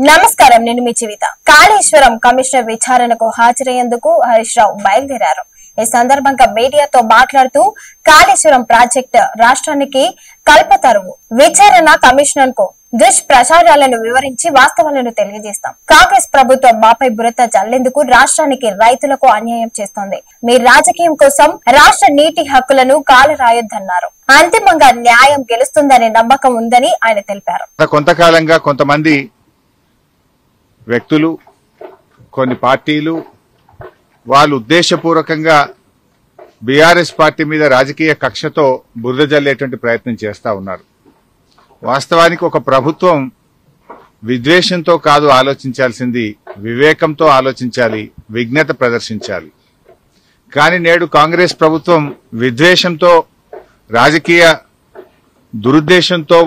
నమస్కారం, నేను మీ జీవిత. కాళేశ్వరం కమిషనర్ విచారణకు హాజరయ్యేందుకు హరీష్ రావు బయలుదేరారు. ఈ సందర్భంగా మీడియాతో మాట్లాడుతూ కాళేశ్వరం ప్రాజెక్టు రాష్ట్రానికి కల్పతరువు, విచారణ కమిషనర్ కు దుష్ప్రచారాలను వివరించి వాస్తవాలను తెలియజేస్తాం. కాంగ్రెస్ ప్రభుత్వం మాపై బురద జల్లేందుకు రాష్ట్రానికి రైతులకు అన్యాయం చేస్తోంది. మీ రాజకీయం కోసం రాష్ట్ర నీటి హక్కులను కాలరాయొద్దన్నారు. అంతిమంగా న్యాయం గెలుస్తుందనే నమ్మకం ఉందని ఆయన తెలిపారు. కొంతకాలంగా కొంతమంది వ్యక్తులు, కొన్ని పార్టీలు వాళ్ళు ఉద్దేశపూర్వకంగా బీఆర్ఎస్ పార్టీ మీద రాజకీయ కక్షతో బురద జల్లేటువంటి ప్రయత్నం చేస్తా ఉన్నారు. వాస్తవానికి ఒక ప్రభుత్వం విద్వేషంతో కాదు ఆలోచించాల్సింది, వివేకంతో ఆలోచించాలి, విజ్ఞత ప్రదర్శించాలి. కానీ నేడు కాంగ్రెస్ ప్రభుత్వం విద్వేషంతో, రాజకీయ దురుద్దేశంతో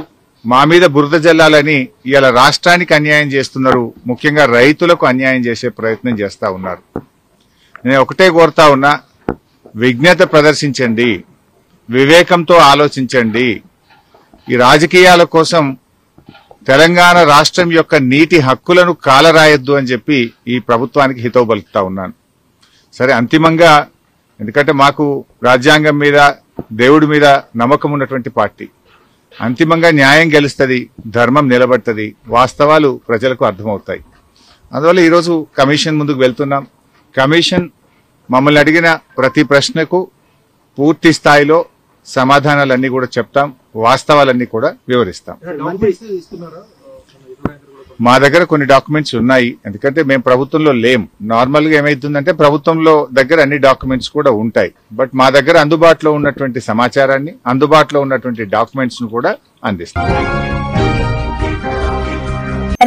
మా మీద బురద జల్లాలని ఇవాళ రాష్ట్రానికి అన్యాయం చేస్తున్నారు. ముఖ్యంగా రైతులకు అన్యాయం చేసే ప్రయత్నం చేస్తా ఉన్నారు. నేను ఒకటే కోరుతా ఉన్నా, విజ్ఞత ప్రదర్శించండి, వివేకంతో ఆలోచించండి. ఈ రాజకీయాల కోసం తెలంగాణ రాష్ట్రం యొక్క నీటి హక్కులను కాలరాయొద్దు అని చెప్పి ఈ ప్రభుత్వానికి హితవు పలుకుతా ఉన్నాను. సరే, అంతిమంగా ఎందుకంటే మాకు రాజ్యాంగం మీద, దేవుడి మీద నమ్మకం ఉన్నటువంటి పార్టీ, అంతిమంగా న్యాయం గెలుస్తుంది, ధర్మం నిలబడుతుంది, వాస్తవాలు ప్రజలకు అర్థమవుతాయి. అందువల్ల ఈరోజు కమిషన్ ముందుకు వెళ్తున్నాం. కమిషన్ మమ్మల్ని అడిగిన ప్రతి ప్రశ్నకు పూర్తి స్థాయిలో సమాధానాలన్నీ కూడా చెప్తాం, వాస్తవాలన్నీ కూడా వివరిస్తాం. మా దగ్గర కొన్ని డాక్యుమెంట్స్ ఉన్నాయి, ఎందుకంటే మేము ప్రభుత్వంలో లేం. నార్మల్ గా ఏమైతుందంటే ప్రభుత్వంలో దగ్గర అన్ని డాక్యుమెంట్స్ కూడా ఉంటాయి. బట్ మా దగ్గర అందుబాటులో ఉన్నటువంటి సమాచారాన్ని, అందుబాటులో ఉన్నటువంటి డాక్యుమెంట్స్ ను కూడా అందిస్తాం.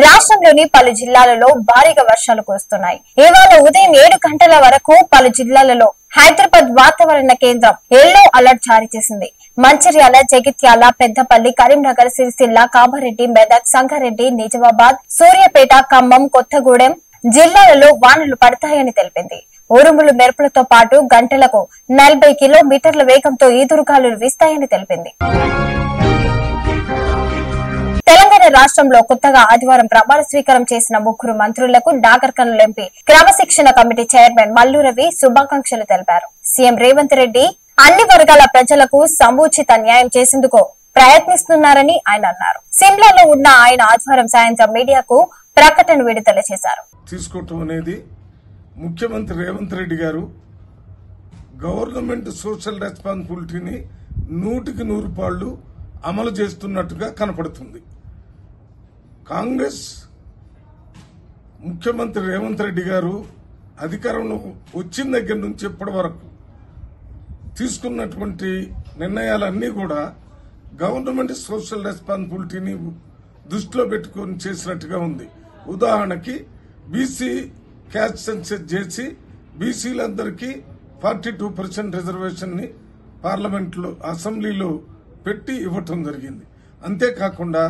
రాష్ట్రంలోని పలు జిల్లాలలో భారీగా వర్షాలు కురుస్తున్నాయి. ఇవాళ ఉదయం 7 గంటల వరకు పలు జిల్లాలలో హైదరాబాద్ వాతావరణ కేంద్రం ఎల్లో అలర్ట్ జారీ చేసింది. మంచిర్యాల, జగిత్యాల, పెద్దపల్లి, కరీంనగర్, సిరిసిల్ల, కామారెడ్డి, మెదక్, సంగారెడ్డి, నిజామాబాద్, సూర్యాపేట, ఖమ్మం, కొత్తగూడెం జిల్లాలలో వానలు పడతాయని తెలిపింది. ఉరుములు, మెరుపులతో పాటు గంటలకు 40 కిలోమీటర్ల వేగంతో ఈదురుగాలులు వీస్తాయని తెలిపింది. తెలంగాణ రాష్ట్రంలో కొత్తగా ఆదివారం ప్రమాణ స్వీకారం చేసిన 3 మంత్రులకు నాగర్ కర్నూల్ ఎంపీ క్రమశిక్షణ కమిటీ చైర్మన్ మల్లు రవి శుభాకాంక్షలు తెలిపారు. సీఎం రేవంత్ రెడ్డి అన్ని వర్గాల ప్రజలకు సముచిత న్యాయం చేసేందుకు ప్రయత్నిస్తున్నారని ఆయన అన్నారు. సిమ్లాలో ఉన్న ఆయన ఆదివారం సాయంత్రం మీడియాకు ప్రకటన విడుదల చేశారు. తీసుకోవటం అనేది ముఖ్యమంత్రి రేవంత్ రెడ్డి గారు గవర్నమెంట్ సోషల్ రెస్పాన్సిబిలిటీని 100కి 100 పాళ్లు అమలు చేస్తున్నట్టుగా కనపడుతుంది. కాంగ్రెస్ ముఖ్యమంత్రి రేవంత్ రెడ్డి గారు అధికారంలో వచ్చిన దగ్గర నుంచి ఇప్పటి వరకు తీసుకున్నటువంటి నిర్ణయాలన్నీ కూడా గవర్నమెంట్ సోషల్ రెస్పాన్సిబిలిటీని దృష్టిలో పెట్టుకుని చేసినట్టుగా ఉంది. ఉదాహరణకి బీసీ క్యాస్ట్ సెన్సస్ చేసి బీసీలందరికీ 42% రిజర్వేషన్ ని పార్లమెంట్లో, అసెంబ్లీలో పెట్టి ఇవ్వటం జరిగింది. అంతేకాకుండా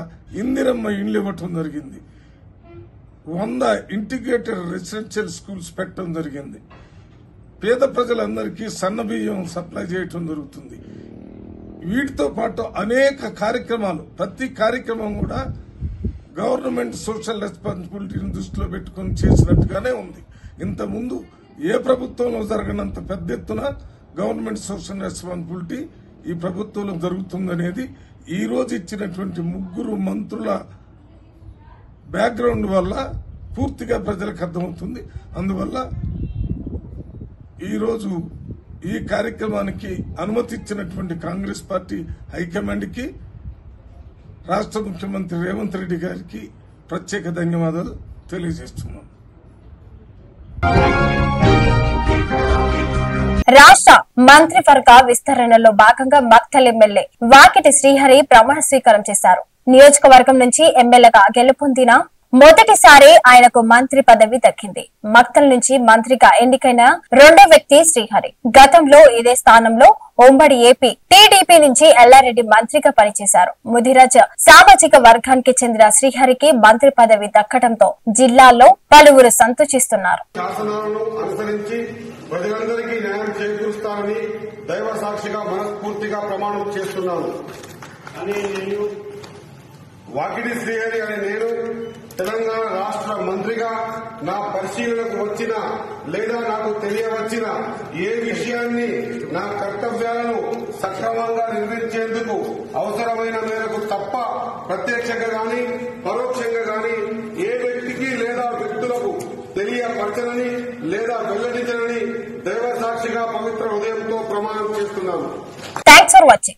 ఇందిరమ్మ ఇండ్లు ఇవ్వటం జరిగింది. 100 ఇంటిగ్రేటెడ్ రెసిడెన్షియల్ స్కూల్స్ పెట్టడం జరిగింది. పేద ప్రజలందరికీ సన్న బియ్యం సప్లై చేయటం జరుగుతుంది. వీటితో పాటు అనేక కార్యక్రమాలు, ప్రతి కార్యక్రమం కూడా గవర్నమెంట్ సోషల్ రెస్పాన్సిబిలిటీని దృష్టిలో పెట్టుకుని చేసినట్టుగానే ఉంది. ఇంతకుముందు ఏ ప్రభుత్వంలో జరగనంత పెద్ద ఎత్తున గవర్నమెంట్ సోషల్ రెస్పాన్సిబిలిటీ ఈ ప్రభుత్వంలో జరుగుతుందనేది ఈ రోజు ఇచ్చినటువంటి 3 మంత్రుల బ్యాక్గ్రౌండ్ వల్ల పూర్తిగా ప్రజలకు అర్థమవుతుంది. అందువల్ల ఈరోజు ఈ కార్యక్రమానికి అనుమతి ఇచ్చినటువంటి కాంగ్రెస్ పార్టీ హైకమాండ్ కి, రాష్ట్ర ముఖ్యమంత్రి రేవంత్ రెడ్డి గారికి ప్రత్యేక ధన్యవాదాలు తెలియజేస్తున్నాం. రాష్ట్ర మంత్రివర్గ విస్తరణలో భాగంగా మక్తల్ ఎమ్మెల్యే వాకిటి శ్రీహరి ప్రమాణ స్వీకారం చేశారు. నియోజకవర్గం నుంచి ఎమ్మెల్యేగా గెలుపొందిన మొదటిసారి ఆయనకు మంత్రి పదవి దక్కింది. మక్తల్ నుంచి మంత్రిగా ఎన్నికైన 2వ వ్యక్తి శ్రీహరి. గతంలో ఇదే స్థానంలో ఉమ్మడి ఏపీ టీడీపీ నుంచి ఎల్లారెడ్డి మంత్రిగా పనిచేశారు. ముదిరాజ్ సామాజిక వర్గానికి చెందిన శ్రీహరికి మంత్రి పదవి దక్కడంతో జిల్లాలో పలువురు సంతోషిస్తున్నారు. ప్రజలందరికీ న్యాయం చేకూరుస్తానని దైవ సాక్షిగా మనస్ఫూర్తిగా ప్రమాణం చేస్తున్నాను అని నేను వాకిటి శ్రీహరి అనే నేను తెలంగాణ రాష్ట్ర మంత్రిగా నా పరిశీలనకు వచ్చిన లేదా నాకు తెలియవచ్చిన ఏ విషయాన్ని నా కర్తవ్యాలను సక్రమంగా నిర్వహించేందుకు అవసరమైన మేరకు తప్ప ప్రత్యక్షంగా గాని పరోక్షంగా గాని ఏ వ్యక్తికి లేదా వ్యక్తులకు తెలియపరచనని లేదా వెల్లడించనని దైవ సాక్షిగా పవిత్ర హృదయంతో ప్రమాణం చేస్తున్నాను. Thanks for watching.